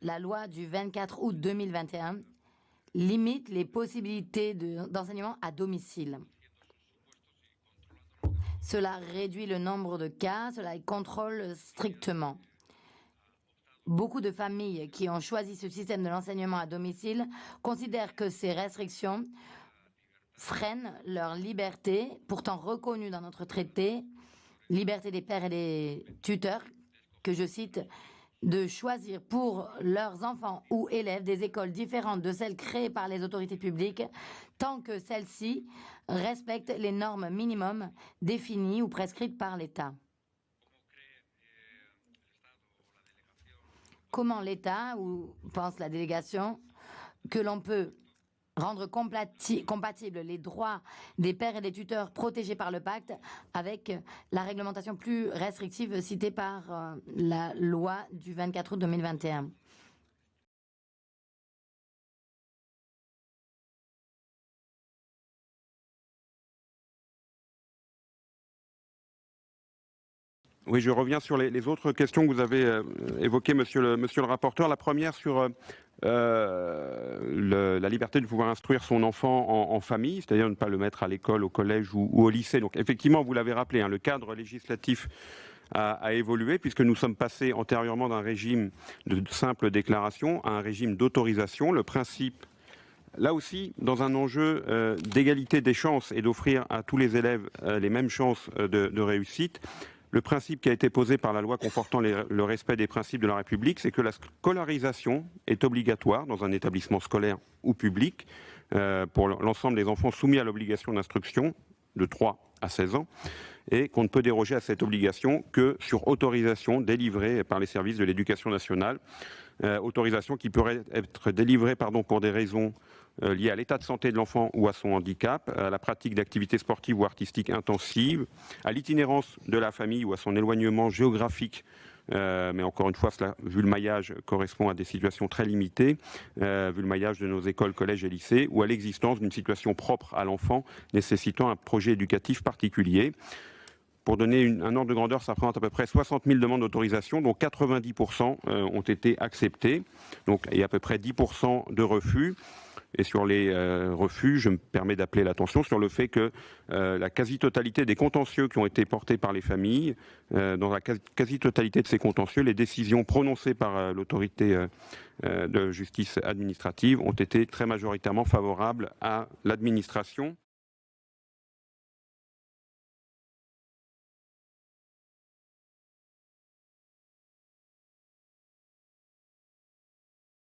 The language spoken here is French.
la loi du 24 août 2021 limite les possibilités d'enseignement à domicile. Cela réduit le nombre de cas, cela les contrôle strictement. Beaucoup de familles qui ont choisi ce système de l'enseignement à domicile considèrent que ces restrictions freinent leur liberté, pourtant reconnue dans notre traité, liberté des pères et des tuteurs, que je cite, de choisir pour leurs enfants ou élèves des écoles différentes de celles créées par les autorités publiques, tant que celles-ci respectent les normes minimums définies ou prescrites par l'État. Comment l'État, ou pense la délégation, que l'on peut rendre compatibles les droits des pères et des tuteurs protégés par le pacte avec la réglementation plus restrictive citée par la loi du 24 août 2021. Oui, je reviens sur les autres questions que vous avez évoquées, monsieur le rapporteur. La première sur la liberté de pouvoir instruire son enfant en famille, c'est-à-dire ne pas le mettre à l'école, au collège ou au lycée. Donc effectivement, vous l'avez rappelé, hein, le cadre législatif a évolué puisque nous sommes passés antérieurement d'un régime de simple déclaration à un régime d'autorisation. Le principe, là aussi, dans un enjeu d'égalité des chances et d'offrir à tous les élèves les mêmes chances de réussite, le principe qui a été posé par la loi confortant le respect des principes de la République, c'est que la scolarisation est obligatoire dans un établissement scolaire ou public pour l'ensemble des enfants soumis à l'obligation d'instruction de 3 à 16 ans et qu'on ne peut déroger à cette obligation que sur autorisation délivrée par les services de l'éducation nationale, autorisation qui pourrait être délivrée pour des raisons liées à l'état de santé de l'enfant ou à son handicap, à la pratique d'activités sportives ou artistiques intensives, à l'itinérance de la famille ou à son éloignement géographique. Mais encore une fois, cela, vu le maillage, correspond à des situations très limitées, vu le maillage de nos écoles, collèges et lycées, ou à l'existence d'une situation propre à l'enfant nécessitant un projet éducatif particulier. Pour donner un ordre de grandeur, ça représente à peu près 60 000 demandes d'autorisation, dont 90% ont été acceptées, donc, et à peu près 10% de refus. Et sur les refus, je me permets d'appeler l'attention sur le fait que la quasi-totalité des contentieux qui ont été portés par les familles, dans la quasi-totalité de ces contentieux, les décisions prononcées par l'autorité de justice administrative ont été très majoritairement favorables à l'administration.